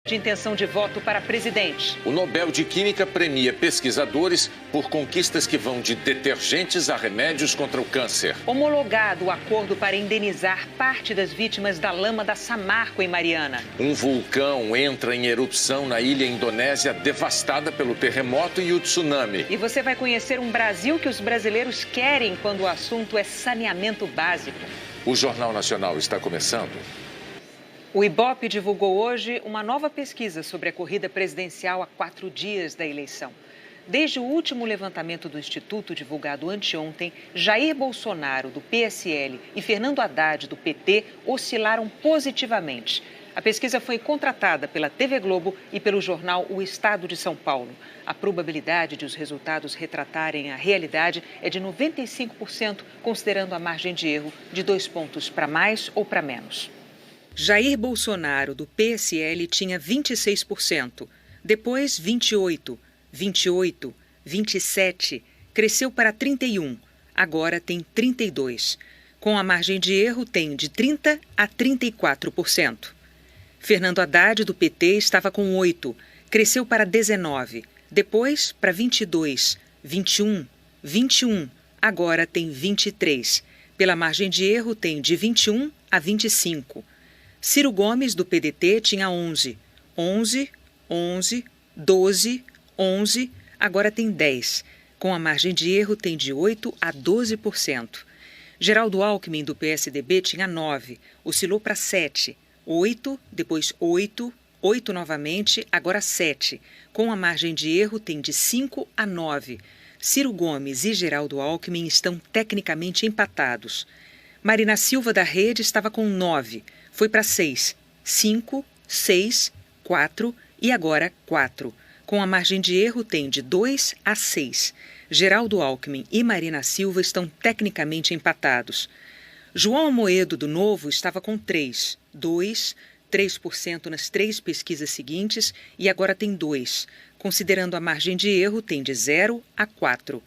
de intenção de voto para presidente. O Nobel de Química premia pesquisadores por conquistas que vão de detergentes a remédios contra o câncer. Homologado o acordo para indenizar parte das vítimas da lama da Samarco, em Mariana. Um vulcão entra em erupção na ilha indonésia, devastada pelo terremoto e o tsunami. E você vai conhecer um Brasil que os brasileiros querem quando o assunto é saneamento básico. O Jornal Nacional está começando. O Ibope divulgou hoje uma nova pesquisa sobre a corrida presidencial a 4 dias da eleição. Desde o último levantamento do Instituto, divulgado anteontem, Jair Bolsonaro, do PSL, e Fernando Haddad, do PT, oscilaram positivamente. A pesquisa foi contratada pela TV Globo e pelo jornal O Estado de São Paulo. A probabilidade de os resultados retratarem a realidade é de 95%, considerando a margem de erro de 2 pontos para mais ou para menos. Jair Bolsonaro, do PSL, tinha 26%, depois 28%, 28%, 27%, cresceu para 31%, agora tem 32%. Com a margem de erro, tem de 30% a 34%. Fernando Haddad, do PT, estava com 8%, cresceu para 19%, depois para 22%, 21%, 21%, agora tem 23%. Pela margem de erro, tem de 21% a 25%. Ciro Gomes, do PDT, tinha 11%, 11%, 11%, 12%, 11%, agora tem 10%. Com a margem de erro, tem de 8% a 12%. Geraldo Alckmin, do PSDB, tinha 9%, oscilou para 7%, 8%, depois 8%, 8% novamente, agora 7%. Com a margem de erro, tem de 5% a 9%. Ciro Gomes e Geraldo Alckmin estão tecnicamente empatados. Marina Silva, da Rede, estava com 9%, foi para 6%, 5%, 6%, 4% e agora 4%. Com a margem de erro, tem de 2% a 6%. Geraldo Alckmin e Marina Silva estão tecnicamente empatados. João Amoedo, do Novo, estava com 3%, 2%, 3% nas 3 pesquisas seguintes e agora tem 2%. Considerando a margem de erro, tem de 0% a 4%.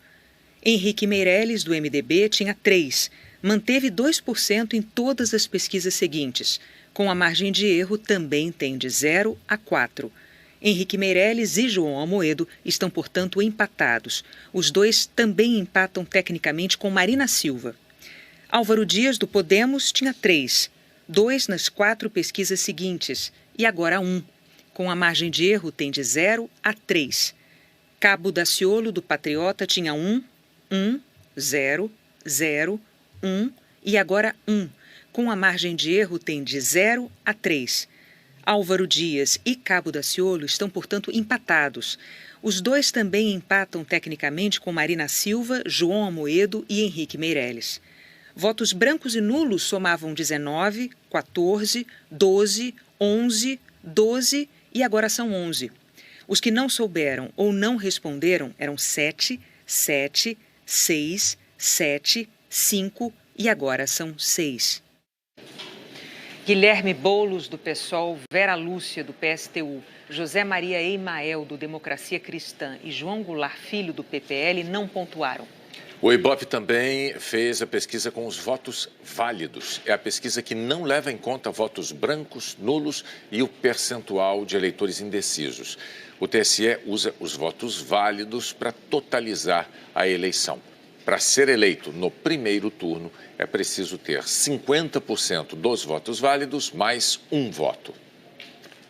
Henrique Meirelles, do MDB, tinha 3%, manteve 2% em todas as pesquisas seguintes. Com a margem de erro, também tem de 0% a 4%. Henrique Meirelles e João Amoedo estão, portanto, empatados. Os dois também empatam tecnicamente com Marina Silva. Álvaro Dias, do Podemos, tinha 3%, 2% nas 4 pesquisas seguintes e agora 1%. Com a margem de erro, tem de 0% a 3%. Cabo Daciolo, do Patriota, tinha 1%, 1%, 0%, 0%, 1% e agora 1%. Com a margem de erro, tem de 0% a 3%. Álvaro Dias e Cabo Daciolo estão, portanto, empatados. Os dois também empatam tecnicamente com Marina Silva, João Amoedo e Henrique Meirelles. Votos brancos e nulos somavam 19, 14, 12, 11, 12 e agora são 11. Os que não souberam ou não responderam eram 7, 7, 6, 7, 5 e agora são 6. Guilherme Boulos, do PSOL, Vera Lúcia, do PSTU, José Maria Eimael, do Democracia Cristã e João Goulart Filho, do PPL, não pontuaram. O Ibope também fez a pesquisa com os votos válidos. É a pesquisa que não leva em conta votos brancos, nulos e o percentual de eleitores indecisos. O TSE usa os votos válidos para totalizar a eleição. Para ser eleito no primeiro turno, é preciso ter 50% dos votos válidos mais um voto.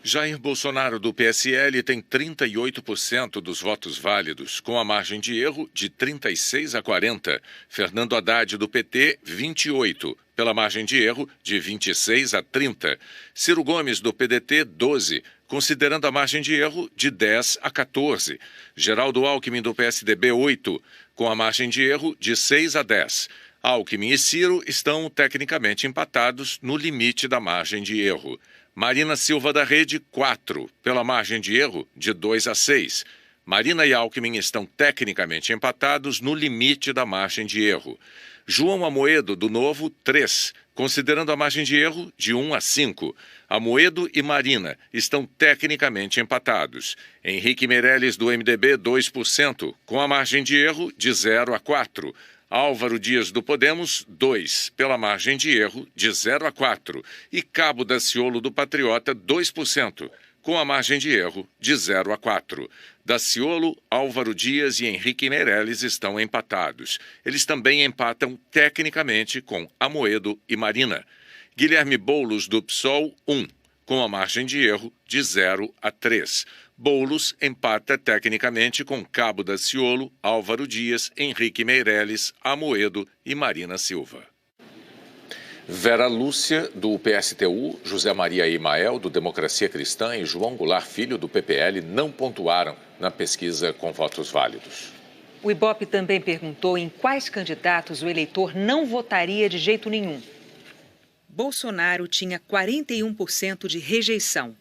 Jair Bolsonaro, do PSL, tem 38% dos votos válidos, com a margem de erro de 36 a 40. Fernando Haddad, do PT, 28%, pela margem de erro de 26 a 30. Ciro Gomes, do PDT, 12%, considerando a margem de erro de 10 a 14. Geraldo Alckmin, do PSDB, 8%, com a margem de erro de 6 a 10. Alckmin e Ciro estão tecnicamente empatados no limite da margem de erro. Marina Silva, da Rede, 4%, pela margem de erro de 2 a 6. Marina e Alckmin estão tecnicamente empatados no limite da margem de erro. João Amoedo, do Novo, 3%, considerando a margem de erro de 1 a 5. Amoedo e Marina estão tecnicamente empatados. Henrique Meirelles, do MDB, 2%, com a margem de erro de 0 a 4. Álvaro Dias, do Podemos, 2%, pela margem de erro de 0 a 4. E Cabo Daciolo, do Patriota, 2%, com a margem de erro de 0 a 4. Daciolo, Álvaro Dias e Henrique Meirelles estão empatados. Eles também empatam tecnicamente com Amoedo e Marina. Guilherme Boulos, do PSOL, 1, com a margem de erro de 0 a 3. Boulos empata tecnicamente com Cabo Daciolo, Álvaro Dias, Henrique Meirelles, Amoedo e Marina Silva. Vera Lúcia, do PSTU, José Maria Imael, do Democracia Cristã e João Goulart Filho, do PPL, não pontuaram na pesquisa com votos válidos. O Ibope também perguntou em quais candidatos o eleitor não votaria de jeito nenhum. Bolsonaro tinha 41% de rejeição,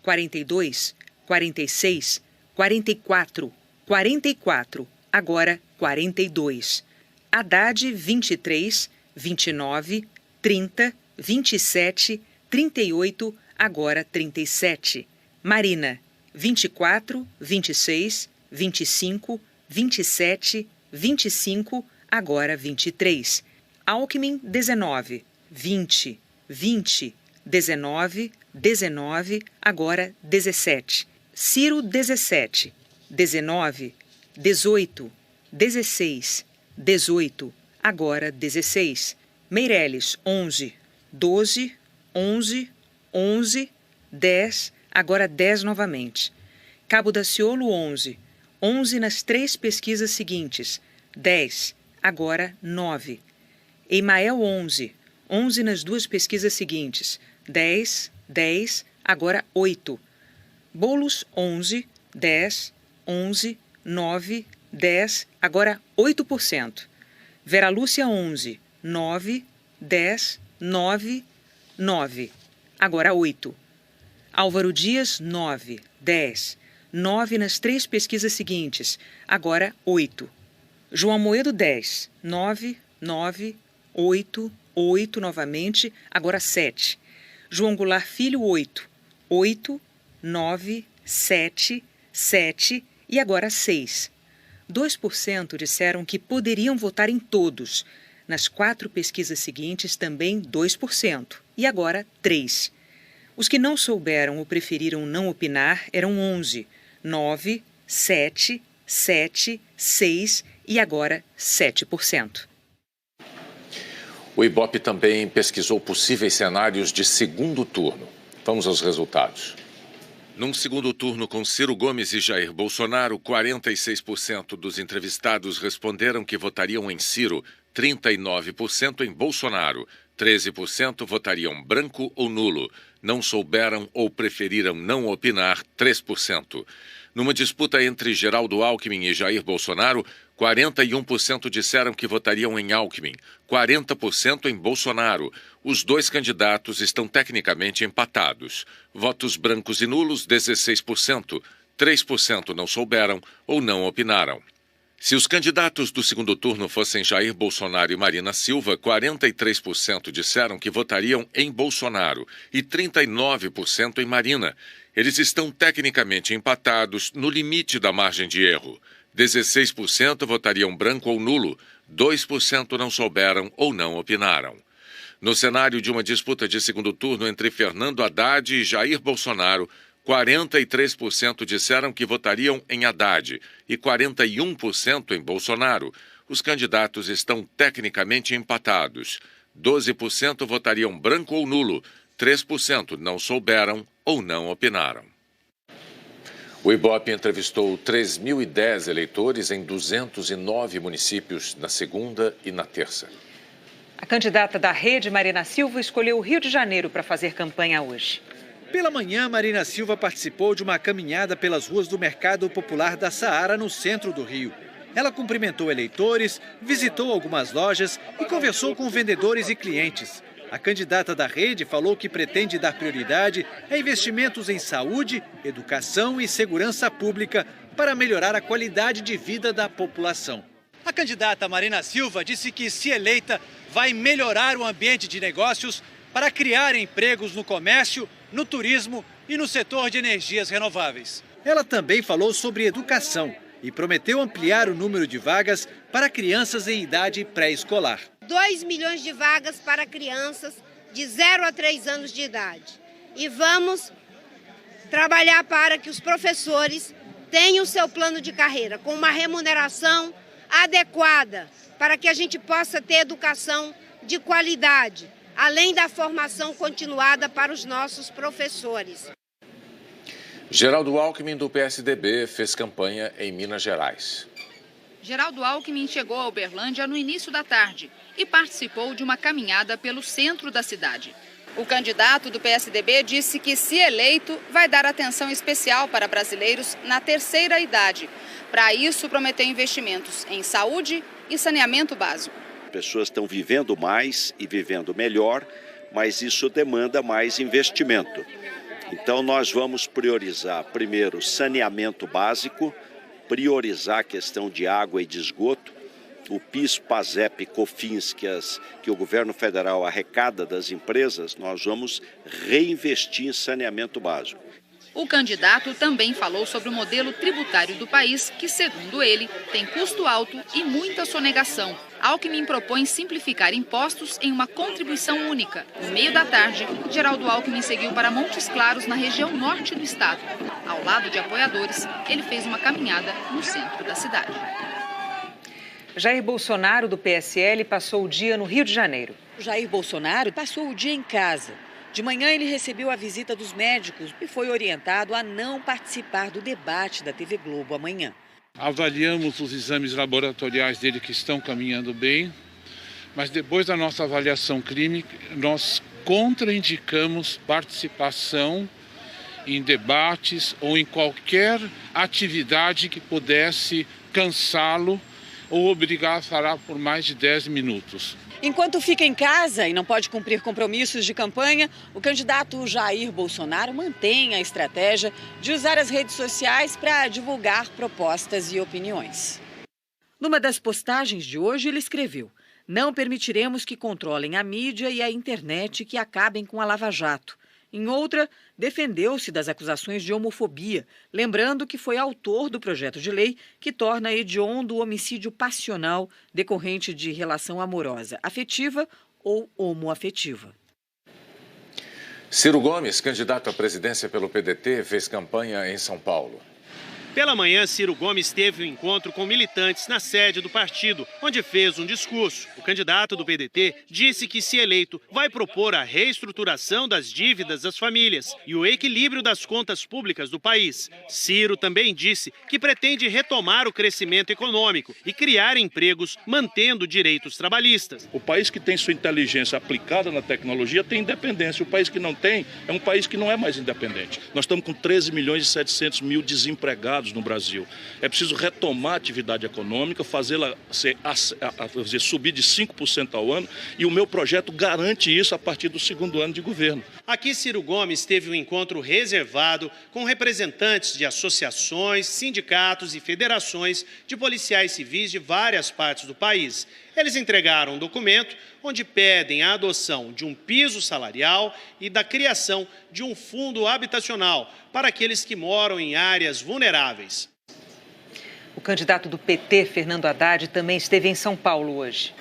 42%, 46%, 44%, 44%, agora 42%. Haddad, 23%, 29%, 30%, 27%, 38%, agora 37%. Marina, 24%, 26%, 25%, 27%, 25%, agora 23%. Alckmin, 19%, 20%, 20%, 19%, 19%, agora 17%. Ciro, 17%, 19%, 18%, 16%, 18%, agora 16%. Meirelles, 11%, 12%, 11%, 11%, 10%, agora 10% novamente. Cabo Daciolo, 11%, 11% nas 3 pesquisas seguintes, 10%, agora 9%. Imael, 11%, 11% nas 2 pesquisas seguintes, 10%, 10%, agora 8%. Boulos, 11%, 10%, 11%, 9%, 10%, agora 8%. Vera Lúcia, 11%, 9%, 10%, 9%, 9%, agora 8%. Álvaro Dias, 9%, 10%, 9% nas 3 pesquisas seguintes, agora 8%. João Amoedo, 10%, 9%, 9%, 8%, 8% novamente, agora 7%. João Goulart Filho, 8%, 8%, 9%, 7%, 7% e agora 6%. 2% disseram que poderiam votar em todos. Nas 4 pesquisas seguintes, também 2%. E agora, 3%. Os que não souberam ou preferiram não opinar eram 11%, 9%, 7%, 7%, 6% e agora 7%. O Ibope também pesquisou possíveis cenários de segundo turno. Vamos aos resultados. Num segundo turno com Ciro Gomes e Jair Bolsonaro, 46% dos entrevistados responderam que votariam em Ciro, 39% em Bolsonaro, 13% votariam branco ou nulo, não souberam ou preferiram não opinar, 3%. Numa disputa entre Geraldo Alckmin e Jair Bolsonaro, 41% disseram que votariam em Alckmin, 40% em Bolsonaro. Os 2 candidatos estão tecnicamente empatados. Votos brancos e nulos, 16%. 3% não souberam ou não opinaram. Se os candidatos do segundo turno fossem Jair Bolsonaro e Marina Silva, 43% disseram que votariam em Bolsonaro e 39% em Marina. Eles estão tecnicamente empatados no limite da margem de erro. 16% votariam branco ou nulo, 2% não souberam ou não opinaram. No cenário de uma disputa de segundo turno entre Fernando Haddad e Jair Bolsonaro, 43% disseram que votariam em Haddad e 41% em Bolsonaro. Os candidatos estão tecnicamente empatados. 12% votariam branco ou nulo, 3% não souberam ou não opinaram. O Ibope entrevistou 3.010 eleitores em 209 municípios na segunda e na terça. A candidata da Rede, Marina Silva, escolheu o Rio de Janeiro para fazer campanha hoje. Pela manhã, Marina Silva participou de uma caminhada pelas ruas do Mercado Popular da Saara, no centro do Rio. Ela cumprimentou eleitores, visitou algumas lojas e conversou com vendedores e clientes. A candidata da Rede falou que pretende dar prioridade a investimentos em saúde, educação e segurança pública para melhorar a qualidade de vida da população. A candidata Marina Silva disse que, se eleita, vai melhorar o ambiente de negócios para criar empregos no comércio, no turismo e no setor de energias renováveis. Ela também falou sobre educação e prometeu ampliar o número de vagas para crianças em idade pré-escolar. 2 milhões de vagas para crianças de 0 a 3 anos de idade. E vamos trabalhar para que os professores tenham seu plano de carreira com uma remuneração adequada, para que a gente possa ter educação de qualidade, além da formação continuada para os nossos professores. Geraldo Alckmin, do PSDB, fez campanha em Minas Gerais. Geraldo Alckmin chegou a Uberlândia no início da tarde e participou de uma caminhada pelo centro da cidade. O candidato do PSDB disse que, se eleito, vai dar atenção especial para brasileiros na terceira idade. Para isso, prometeu investimentos em saúde e saneamento básico. As pessoas estão vivendo mais e vivendo melhor, mas isso demanda mais investimento. Então, nós vamos priorizar, primeiro, saneamento básico, priorizar a questão de água e de esgoto, o PIS, PASEP, COFINS, que o governo federal arrecada das empresas, nós vamos reinvestir em saneamento básico. O candidato também falou sobre o modelo tributário do país, que, segundo ele, tem custo alto e muita sonegação. Alckmin propõe simplificar impostos em uma contribuição única. No meio da tarde, Geraldo Alckmin seguiu para Montes Claros, na região norte do estado. Ao lado de apoiadores, ele fez uma caminhada no centro da cidade. Jair Bolsonaro, do PSL, passou o dia no Rio de Janeiro. Jair Bolsonaro passou o dia em casa. De manhã, ele recebeu a visita dos médicos e foi orientado a não participar do debate da TV Globo amanhã. Avaliamos os exames laboratoriais dele, que estão caminhando bem, mas depois da nossa avaliação clínica, nós contraindicamos participação em debates ou em qualquer atividade que pudesse cansá-lo ou obrigar a falar por mais de 10 minutos. Enquanto fica em casa e não pode cumprir compromissos de campanha, o candidato Jair Bolsonaro mantém a estratégia de usar as redes sociais para divulgar propostas e opiniões. Numa das postagens de hoje, ele escreveu: "Não permitiremos que controlem a mídia e a internet que acabem com a Lava Jato." Em outra, defendeu-se das acusações de homofobia, lembrando que foi autor do projeto de lei que torna hediondo o homicídio passional decorrente de relação amorosa, afetiva ou homoafetiva. Ciro Gomes, candidato à presidência pelo PDT, fez campanha em São Paulo. Pela manhã, Ciro Gomes teve um encontro com militantes na sede do partido, onde fez um discurso. O candidato do PDT disse que, se eleito, vai propor a reestruturação das dívidas das famílias e o equilíbrio das contas públicas do país. Ciro também disse que pretende retomar o crescimento econômico e criar empregos, mantendo direitos trabalhistas. O país que tem sua inteligência aplicada na tecnologia tem independência. O país que não tem é um país que não é mais independente. Nós estamos com 13 milhões e 700 mil desempregados no Brasil. É preciso retomar a atividade econômica, fazê-la subir de 5% ao ano, e o meu projeto garante isso a partir do segundo ano de governo. Aqui, Ciro Gomes teve um encontro reservado com representantes de associações, sindicatos e federações de policiais civis de várias partes do país. Eles entregaram um documento onde pedem a adoção de um piso salarial e da criação de um fundo habitacional para aqueles que moram em áreas vulneráveis. O candidato do PT, Fernando Haddad, também esteve em São Paulo hoje.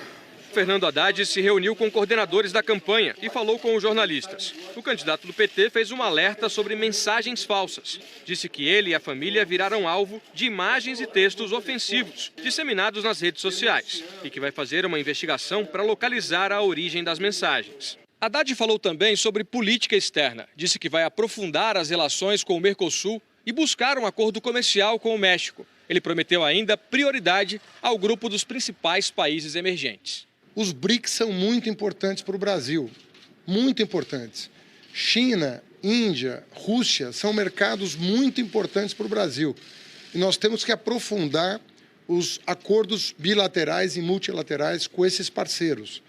Fernando Haddad se reuniu com coordenadores da campanha e falou com os jornalistas. O candidato do PT fez um alerta sobre mensagens falsas. Disse que ele e a família viraram alvo de imagens e textos ofensivos disseminados nas redes sociais e que vai fazer uma investigação para localizar a origem das mensagens. Haddad falou também sobre política externa. Disse que vai aprofundar as relações com o Mercosul e buscar um acordo comercial com o México. Ele prometeu ainda prioridade ao grupo dos principais países emergentes. Os BRICS são muito importantes para o Brasil, muito importantes. China, Índia, Rússia são mercados muito importantes para o Brasil. E nós temos que aprofundar os acordos bilaterais e multilaterais com esses parceiros.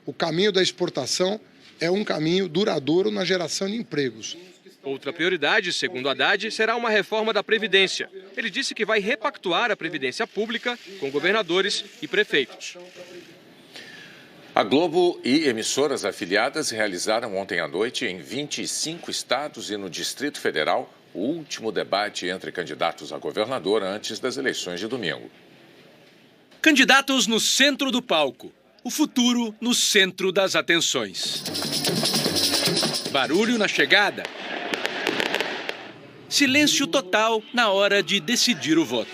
O caminho da exportação é um caminho duradouro na geração de empregos. Outra prioridade, segundo Haddad, será uma reforma da Previdência. Ele disse que vai repactuar a Previdência Pública com governadores e prefeitos. A Globo e emissoras afiliadas realizaram ontem à noite, em 25 estados e no Distrito Federal, o último debate entre candidatos a governador antes das eleições de domingo. Candidatos no centro do palco. O futuro no centro das atenções. Barulho na chegada. silêncio total na hora de decidir o voto.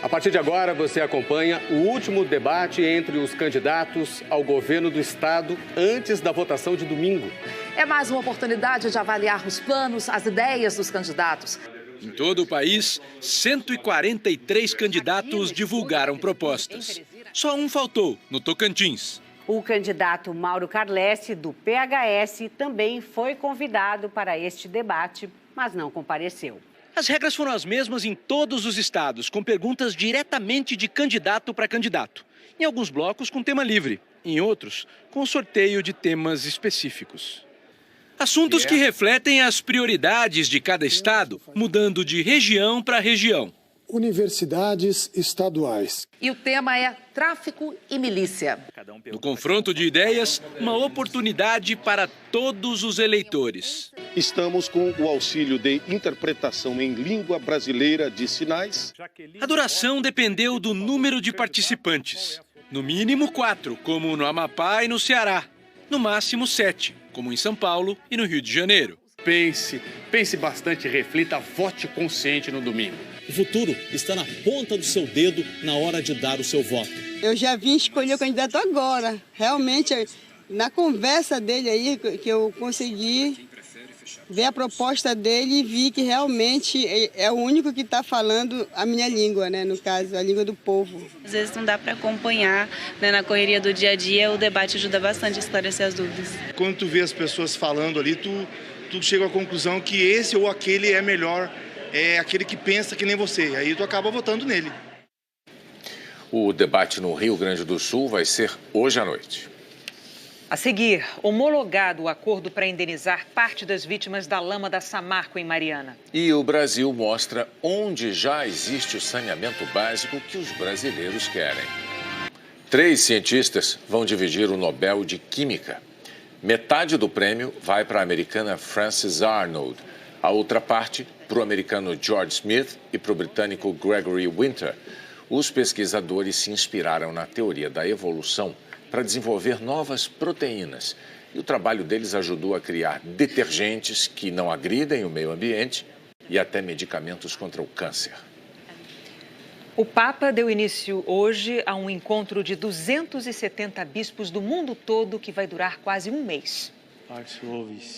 A partir de agora, você acompanha o último debate entre os candidatos ao governo do estado antes da votação de domingo. É mais uma oportunidade de avaliar os planos, as ideias dos candidatos. Em todo o país, 143 candidatos divulgaram propostas. Só um faltou, no Tocantins. O candidato Mauro Carlesse, do PHS, também foi convidado para este debate, mas não compareceu. As regras foram as mesmas em todos os estados, com perguntas diretamente de candidato para candidato. Em alguns blocos, com tema livre. Em outros, com sorteio de temas específicos. Assuntos que refletem as prioridades de cada estado, mudando de região para região. Universidades estaduais. E o tema é tráfico e milícia. No confronto de ideias, uma oportunidade para todos os eleitores. Estamos com o auxílio de interpretação em língua brasileira de sinais. A duração dependeu do número de participantes. No mínimo 4, como no Amapá e no Ceará. No máximo 7, como em São Paulo e no Rio de Janeiro. Pense bastante e reflita, vote consciente no domingo. O futuro está na ponta do seu dedo na hora de dar o seu voto. Eu já vim escolher o candidato agora. Realmente, na conversa dele aí, que eu consegui ver a proposta dele e vi que realmente é o único que está falando a minha língua, né? No caso, a língua do povo. Às vezes não dá para acompanhar, né, na correria do dia a dia, o debate ajuda bastante a esclarecer as dúvidas. Quando tu vê as pessoas falando ali, tu chega à conclusão que esse ou aquele é melhor, é aquele que pensa que nem você, aí tu acaba votando nele. O debate no Rio Grande do Sul vai ser hoje à noite. A seguir, homologado o acordo para indenizar parte das vítimas da lama da Samarco em Mariana. E o Brasil mostra onde já existe o saneamento básico que os brasileiros querem. 3 cientistas vão dividir o Nobel de Química. Metade do prêmio vai para a americana Frances Arnold. A outra parte para o americano George Smith e para o britânico Gregory Winter. Os pesquisadores se inspiraram na teoria da evolução para desenvolver novas proteínas. E o trabalho deles ajudou a criar detergentes que não agridem o meio ambiente e até medicamentos contra o câncer. O Papa deu início hoje a um encontro de 270 bispos do mundo todo que vai durar quase um mês.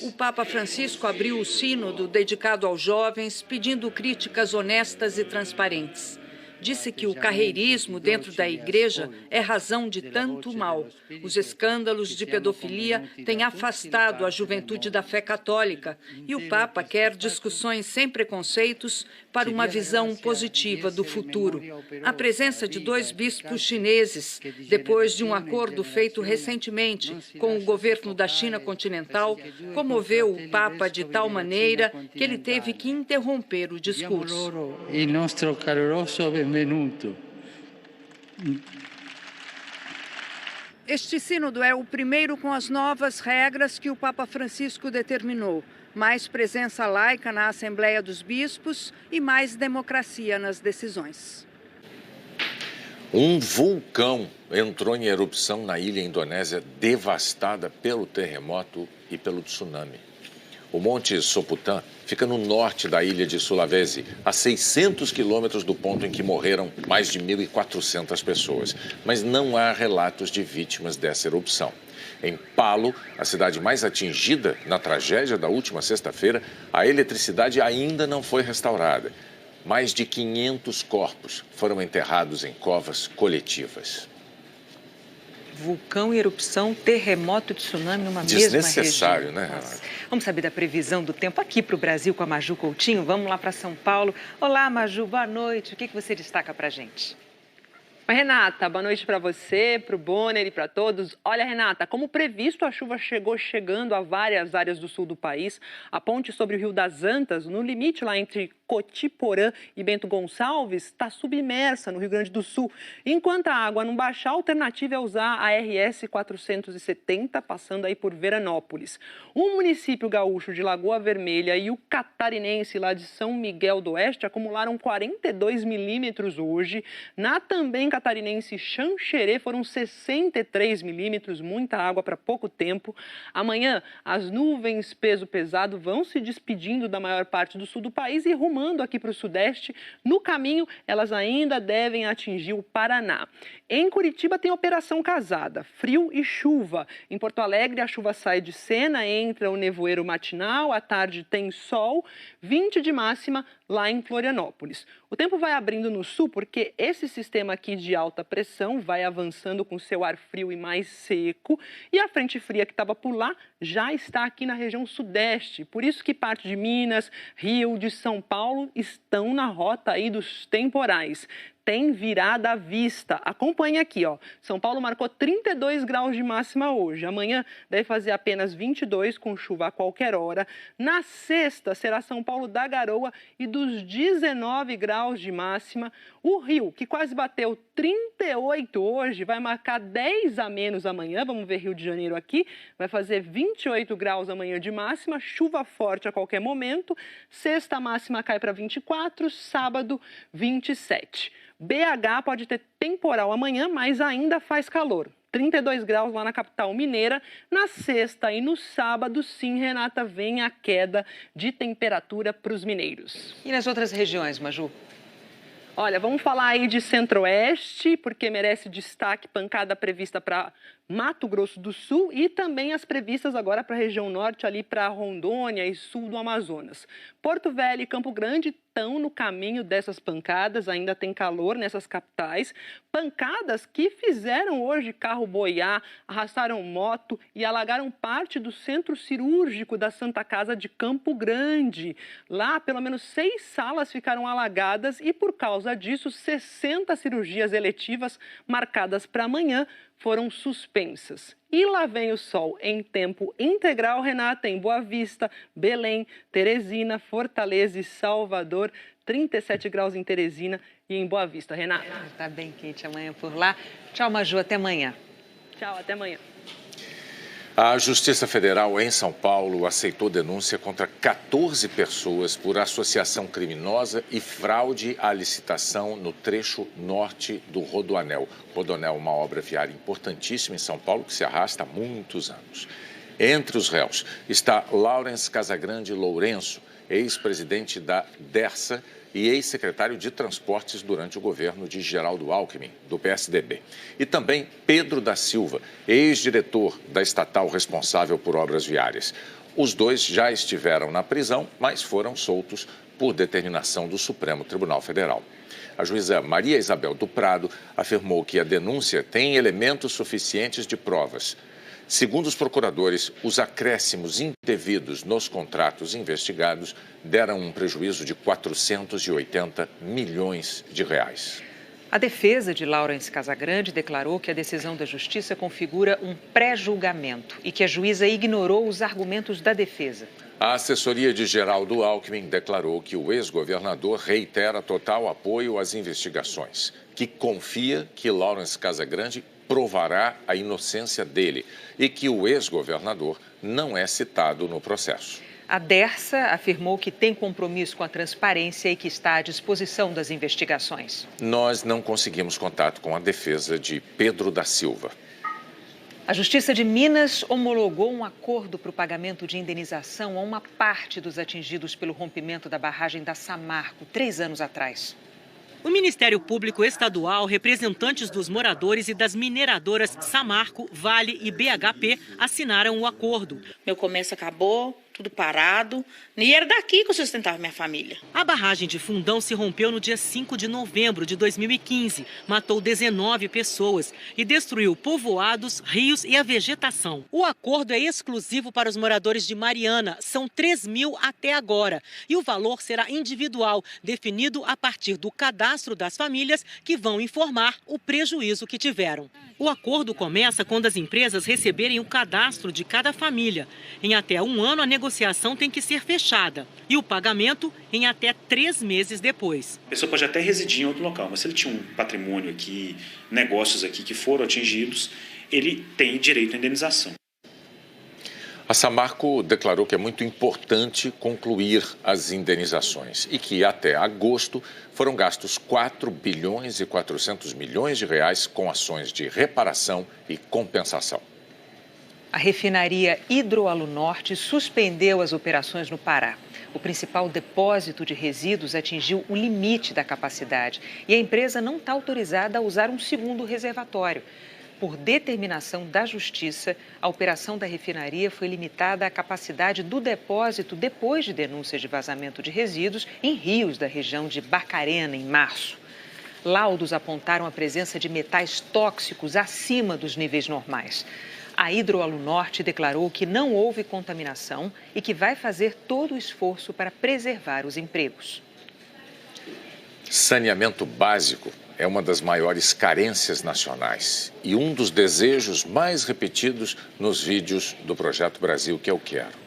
O Papa Francisco abriu o sínodo dedicado aos jovens, pedindo críticas honestas e transparentes. Disse que o carreirismo dentro da igreja é razão de tanto mal. Os escândalos de pedofilia têm afastado a juventude da fé católica e o Papa quer discussões sem preconceitos para uma visão positiva do futuro. A presença de 2 bispos chineses, depois de um acordo feito recentemente com o governo da China continental, comoveu o Papa de tal maneira que ele teve que interromper o discurso. Este sínodo é o primeiro com as novas regras que o Papa Francisco determinou. Mais presença laica na Assembleia dos Bispos e mais democracia nas decisões. Um vulcão entrou em erupção na ilha indonésia devastada pelo terremoto e pelo tsunami. O Monte Soputan fica no norte da ilha de Sulawesi, a 600 quilômetros do ponto em que morreram mais de 1.400 pessoas. Mas não há relatos de vítimas dessa erupção. Em Palu, a cidade mais atingida na tragédia da última sexta-feira, a eletricidade ainda não foi restaurada. Mais de 500 corpos foram enterrados em covas coletivas. Vulcão em erupção, terremoto e tsunami numa mesma região. Desnecessário, né, Renata? Vamos saber da previsão do tempo aqui para o Brasil com a Maju Coutinho. Vamos lá para São Paulo. Olá, Maju, boa noite. O que você destaca para a gente? Oi, Renata, boa noite para você, para o Bonner e para todos. Olha, Renata, como previsto, a chuva chegando a várias áreas do sul do país. A ponte sobre o Rio das Antas, no limite lá entre Potiporã e Bento Gonçalves está submersa no Rio Grande do Sul. Enquanto a água não baixar, a alternativa é usar a RS 470, passando aí por Veranópolis. O município gaúcho de Lagoa Vermelha e o catarinense lá de São Miguel do Oeste acumularam 42 milímetros hoje. Na também catarinense Xanxerê foram 63 milímetros, muita água para pouco tempo. Amanhã, as nuvens peso pesado vão se despedindo da maior parte do sul do país e rumando aqui para o sudeste. No caminho, elas ainda devem atingir o Paraná. Em Curitiba tem operação casada, frio e chuva. Em Porto Alegre, a chuva sai de cena, entra o nevoeiro matinal, à tarde tem sol, 20 de máxima lá em Florianópolis. O tempo vai abrindo no sul porque esse sistema aqui de alta pressão vai avançando com seu ar frio e mais seco e a frente fria que estava por lá já está aqui na região sudeste. Por isso que parte de Minas, Rio, de São Paulo estão na rota aí dos temporais. Tem virada à vista. Acompanhe aqui, ó. São Paulo marcou 32 graus de máxima hoje. Amanhã deve fazer apenas 22, com chuva a qualquer hora. Na sexta será São Paulo da Garoa e dos 19 graus de máxima. O Rio, que quase bateu 38 hoje, vai marcar 10 a menos amanhã. Vamos ver Rio de Janeiro aqui. Vai fazer 28 graus amanhã de máxima, chuva forte a qualquer momento. Sexta máxima cai para 24, sábado 27. BH pode ter temporal amanhã, mas ainda faz calor. 32 graus lá na capital mineira. Na sexta e no sábado, sim, Renata, vem a queda de temperatura para os mineiros. E nas outras regiões, Maju? Olha, vamos falar aí de Centro-Oeste, porque merece destaque pancada prevista para Mato Grosso do Sul e também as previstas agora para a região norte, ali para Rondônia e sul do Amazonas. Porto Velho e Campo Grande estão no caminho dessas pancadas, ainda tem calor nessas capitais. Pancadas que fizeram hoje carro boiar, arrastaram moto e alagaram parte do centro cirúrgico da Santa Casa de Campo Grande. Lá, pelo menos 6 salas ficaram alagadas e, por causa disso, 60 cirurgias eletivas marcadas para amanhã foram suspensas. E lá vem o sol em tempo integral, Renata, em Boa Vista, Belém, Teresina, Fortaleza e Salvador. 37 graus em Teresina e em Boa Vista, Renata. Tá bem quente amanhã por lá. Tchau, Maju, até amanhã. Tchau, até amanhã. A Justiça Federal em São Paulo aceitou denúncia contra 14 pessoas por associação criminosa e fraude à licitação no trecho norte do Rodoanel. Rodoanel é uma obra viária importantíssima em São Paulo que se arrasta há muitos anos. Entre os réus está Laurence Casagrande Lourenço, ex-presidente da Dersa e ex-secretário de Transportes durante o governo de Geraldo Alckmin, do PSDB. E também Pedro da Silva, ex-diretor da estatal responsável por obras viárias. Os dois já estiveram na prisão, mas foram soltos por determinação do Supremo Tribunal Federal. A juíza Maria Isabel do Prado afirmou que a denúncia tem elementos suficientes de provas. Segundo os procuradores, os acréscimos indevidos nos contratos investigados deram um prejuízo de 480 milhões de reais. A defesa de Laurence Casagrande declarou que a decisão da Justiça configura um pré-julgamento e que a juíza ignorou os argumentos da defesa. A assessoria de Geraldo Alckmin declarou que o ex-governador reitera total apoio às investigações, que confia que Laurence Casagrande provará a inocência dele e que o ex-governador não é citado no processo. A Dersa afirmou que tem compromisso com a transparência e que está à disposição das investigações. Nós não conseguimos contato com a defesa de Pedro da Silva. A Justiça de Minas homologou um acordo para o pagamento de indenização a uma parte dos atingidos pelo rompimento da barragem da Samarco 3 anos atrás. O Ministério Público Estadual, representantes dos moradores e das mineradoras Samarco, Vale e BHP assinaram o acordo. Meu comércio acabou, tudo parado, e era daqui que eu sustentava minha família. A barragem de Fundão se rompeu no dia 5 de novembro de 2015, matou 19 pessoas e destruiu povoados, rios e a vegetação. O acordo é exclusivo para os moradores de Mariana, são 3 mil até agora, e o valor será individual, definido a partir do cadastro das famílias que vão informar o prejuízo que tiveram. O acordo começa quando as empresas receberem o cadastro de cada família. Em até um ano, a negociação negociação tem que ser fechada e o pagamento em até 3 meses depois. A pessoa pode até residir em outro local, mas se ele tinha um patrimônio aqui, negócios aqui que foram atingidos, ele tem direito à indenização. A Samarco declarou que é muito importante concluir as indenizações e que até agosto foram gastos 4 bilhões e 400 milhões de reais com ações de reparação e compensação. A refinaria Hidroalunorte suspendeu as operações no Pará. O principal depósito de resíduos atingiu o limite da capacidade e a empresa não está autorizada a usar um segundo reservatório. Por determinação da Justiça, a operação da refinaria foi limitada à capacidade do depósito depois de denúncias de vazamento de resíduos em rios da região de Barcarena, em março. Laudos apontaram a presença de metais tóxicos acima dos níveis normais. A Hidroalunorte declarou que não houve contaminação e que vai fazer todo o esforço para preservar os empregos. Saneamento básico é uma das maiores carências nacionais e um dos desejos mais repetidos nos vídeos do Projeto Brasil que eu quero.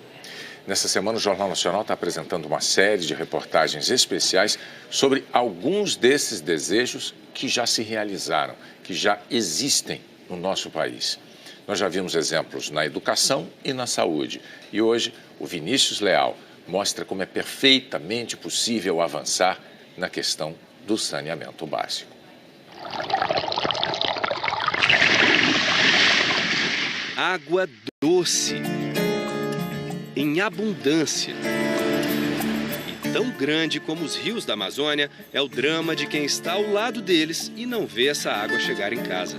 Nessa semana, o Jornal Nacional está apresentando uma série de reportagens especiais sobre alguns desses desejos que já se realizaram, que já existem no nosso país. Nós já vimos exemplos na educação e na saúde. E hoje, o Vinícius Leal mostra como é perfeitamente possível avançar na questão do saneamento básico. Água doce, em abundância. E tão grande como os rios da Amazônia é o drama de quem está ao lado deles e não vê essa água chegar em casa.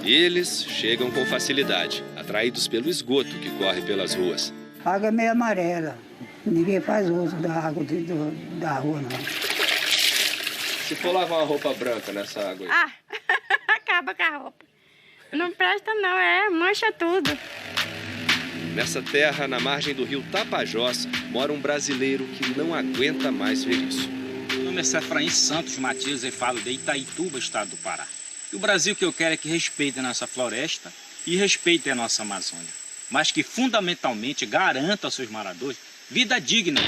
Eles chegam com facilidade, atraídos pelo esgoto que corre pelas ruas. A água é meio amarela, ninguém faz uso da água da rua, não. Se for lavar uma roupa branca nessa água aí? Acaba com a roupa. Não presta não, mancha tudo. Nessa terra, na margem do rio Tapajós, mora um brasileiro que não aguenta mais ver isso. Meu nome é Efraim Santos Matias e falo de Itaituba, estado do Pará. E o Brasil que eu quero é que respeite a nossa floresta e respeite a nossa Amazônia, mas que fundamentalmente garanta aos seus moradores vida digna.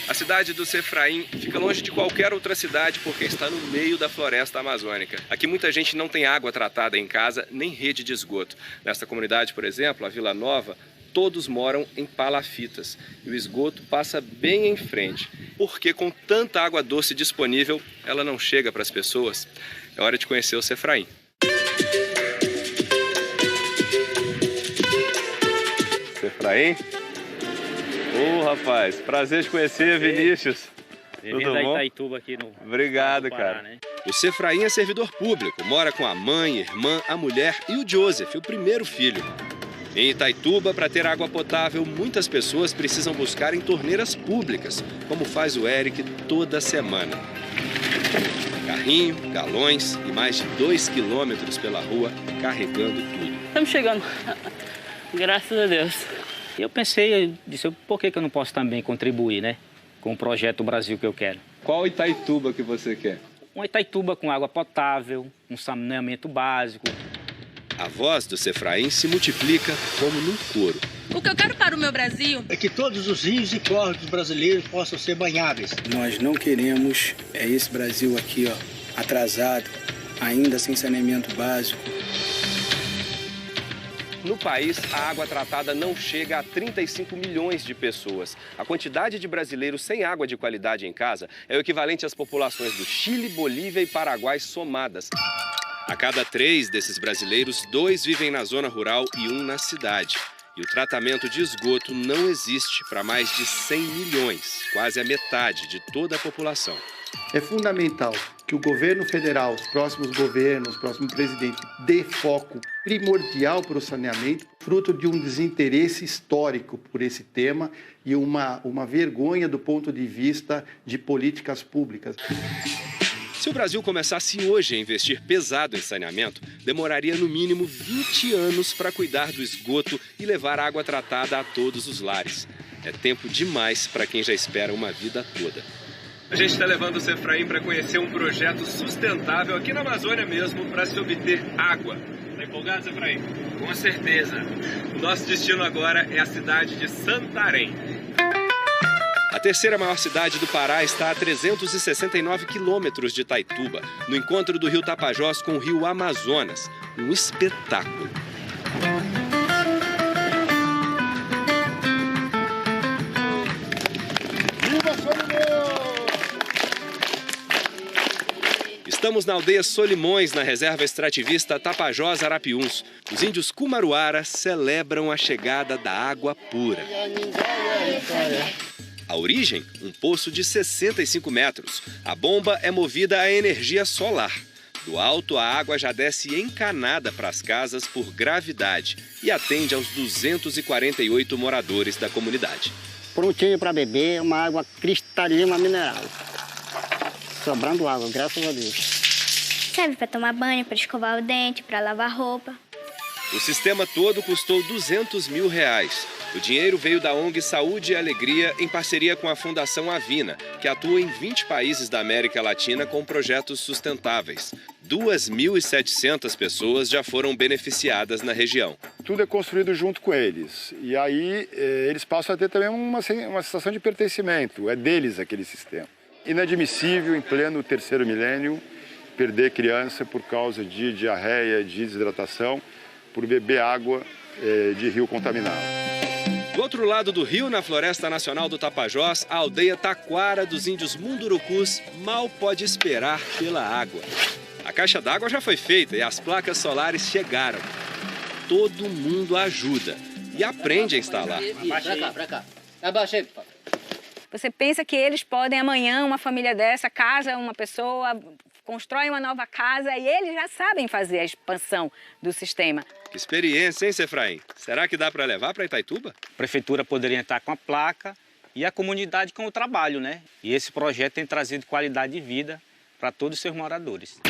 A cidade do Cefraim fica longe de qualquer outra cidade porque está no meio da floresta amazônica. Aqui muita gente não tem água tratada em casa, nem rede de esgoto. Nesta comunidade, por exemplo, a Vila Nova, todos moram em palafitas e o esgoto passa bem em frente. Porque com tanta água doce disponível, ela não chega para as pessoas. É hora de conhecer o Cefraim. Cefraim? Ô, rapaz, prazer te conhecer, Vinícius. Tudo bom? Itaituba aqui no Obrigado, Pará, cara. né? O Cefraim é servidor público, mora com a mãe, irmã, a mulher e o Joseph, o primeiro filho. Em Itaituba, para ter água potável, muitas pessoas precisam buscar em torneiras públicas, como faz o Eric toda semana. Carrinho, galões e mais de 2 quilômetros pela rua, carregando tudo. Estamos chegando, graças a Deus. Eu pensei, disse, por que eu não posso também contribuir, né, com o Projeto Brasil que eu quero? Qual Itaituba que você quer? Uma Itaituba com água potável, um saneamento básico. A voz do Cefraim se multiplica como num coro. O que eu quero para o meu Brasil é que todos os rios e córregos brasileiros possam ser banháveis. Nós não queremos esse Brasil aqui, atrasado, ainda sem saneamento básico. No país, a água tratada não chega a 35 milhões de pessoas. A quantidade de brasileiros sem água de qualidade em casa é o equivalente às populações do Chile, Bolívia e Paraguai somadas. A cada 3 desses brasileiros, 2 vivem na zona rural e 1 na cidade. E o tratamento de esgoto não existe para mais de 100 milhões, quase a metade de toda a população. É fundamental que o governo federal, os próximos governos, o próximo presidente, dê foco primordial para o saneamento, fruto de um desinteresse histórico por esse tema e uma vergonha do ponto de vista de políticas públicas. Se o Brasil começasse hoje a investir pesado em saneamento, demoraria no mínimo 20 anos para cuidar do esgoto e levar água tratada a todos os lares. É tempo demais para quem já espera uma vida toda. A gente está levando o Cefraim para conhecer um projeto sustentável aqui na Amazônia mesmo para se obter água. Empolgado, Zé Efraim? Com certeza. O nosso destino agora é a cidade de Santarém. A terceira maior cidade do Pará está a 369 quilômetros de Itaituba, no encontro do rio Tapajós com o rio Amazonas. Um espetáculo. Estamos na aldeia Solimões, na reserva extrativista Tapajós Arapiuns. Os índios Kumaruara celebram a chegada da água pura. A origem, um poço de 65 metros. A bomba é movida a energia solar. Do alto, a água já desce encanada para as casas por gravidade e atende aos 248 moradores da comunidade. Prontinho para beber, uma água cristalina mineral. Sobrando água, graças a Deus. Serve para tomar banho, para escovar o dente, para lavar roupa. O sistema todo custou R$200 mil. O dinheiro veio da ONG Saúde e Alegria em parceria com a Fundação Avina, que atua em 20 países da América Latina com projetos sustentáveis. 2.700 pessoas já foram beneficiadas na região. Tudo é construído junto com eles. E aí eles passam a ter também uma sensação de pertencimento. É deles aquele sistema. Inadmissível, em pleno terceiro milênio, perder criança por causa de diarreia, de desidratação, por beber água de rio contaminado. Do outro lado do rio, na Floresta Nacional do Tapajós, a aldeia Taquara dos índios Mundurucus mal pode esperar pela água. A caixa d'água já foi feita e as placas solares chegaram. Todo mundo ajuda e aprende a instalar. Pra cá. Abaixei, papai. Você pensa que eles podem amanhã, uma família dessa, casa uma pessoa, constrói uma nova casa e eles já sabem fazer a expansão do sistema. Que experiência, hein, Zé Efraim? Será que dá para levar para Itaituba? A prefeitura poderia entrar com a placa e a comunidade com o trabalho, né? E esse projeto tem trazido qualidade de vida para todos os seus moradores.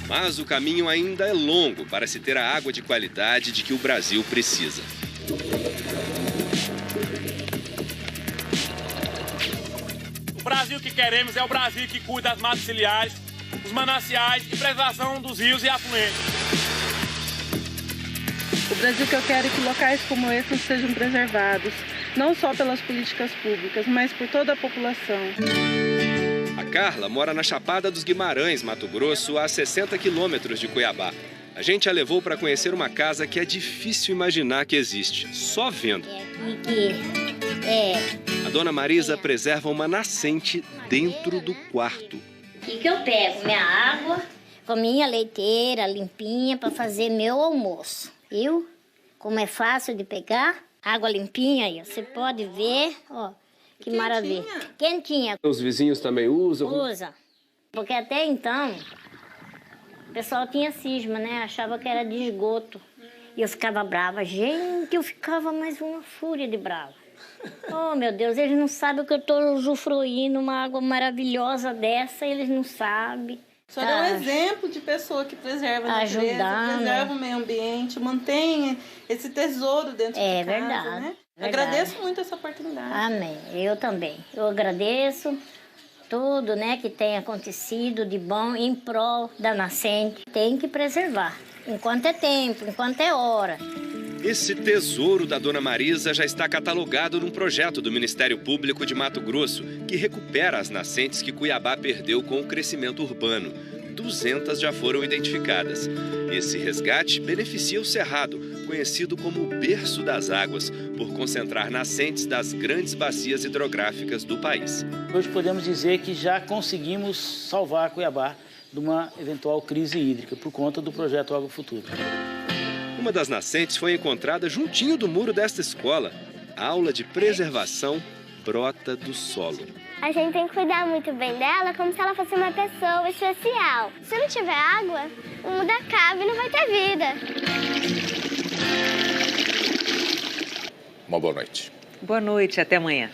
Mas o caminho ainda é longo para se ter a água de qualidade de que o Brasil precisa. O Brasil que queremos é o Brasil que cuida das matas ciliares, dos mananciais e preservação dos rios e afluentes. O Brasil que eu quero é que locais como esse sejam preservados, não só pelas políticas públicas, mas por toda a população. A Carla mora na Chapada dos Guimarães, Mato Grosso, a 60 quilômetros de Cuiabá. A gente a levou para conhecer uma casa que é difícil imaginar que existe, só vendo. A dona Marisa preserva uma nascente dentro do quarto. E que eu pego minha água com minha leiteira limpinha para fazer meu almoço, viu? Como é fácil de pegar, água limpinha aí, você pode ver, ó, que maravilha. Quentinha. Os vizinhos também usam? Usa, porque até então o pessoal tinha cisma, né? Achava que era de esgoto. E eu ficava brava. Gente, eu ficava mais uma fúria de brava. Oh, meu Deus, eles não sabem o que eu estou usufruindo, uma água maravilhosa dessa, eles não sabem. A senhora é um exemplo de pessoa que preserva a natureza, preserva o meio ambiente, mantém esse tesouro dentro de casa, verdade, né? Verdade. Agradeço muito essa oportunidade. Amém, eu também. Eu agradeço tudo, né, que tem acontecido de bom em prol da nascente. Tem que preservar, enquanto é tempo, enquanto é hora. Esse tesouro da dona Marisa já está catalogado num projeto do Ministério Público de Mato Grosso, que recupera as nascentes que Cuiabá perdeu com o crescimento urbano. 200 já foram identificadas. Esse resgate beneficia o Cerrado, conhecido como o berço das águas, por concentrar nascentes das grandes bacias hidrográficas do país. Hoje podemos dizer que já conseguimos salvar Cuiabá de uma eventual crise hídrica por conta do projeto Água Futuro. Uma das nascentes foi encontrada juntinho do muro desta escola. A aula de preservação brota do solo. A gente tem que cuidar muito bem dela como se ela fosse uma pessoa especial. Se não tiver água, o mundo acaba e não vai ter vida. Uma boa noite. Boa noite, até amanhã.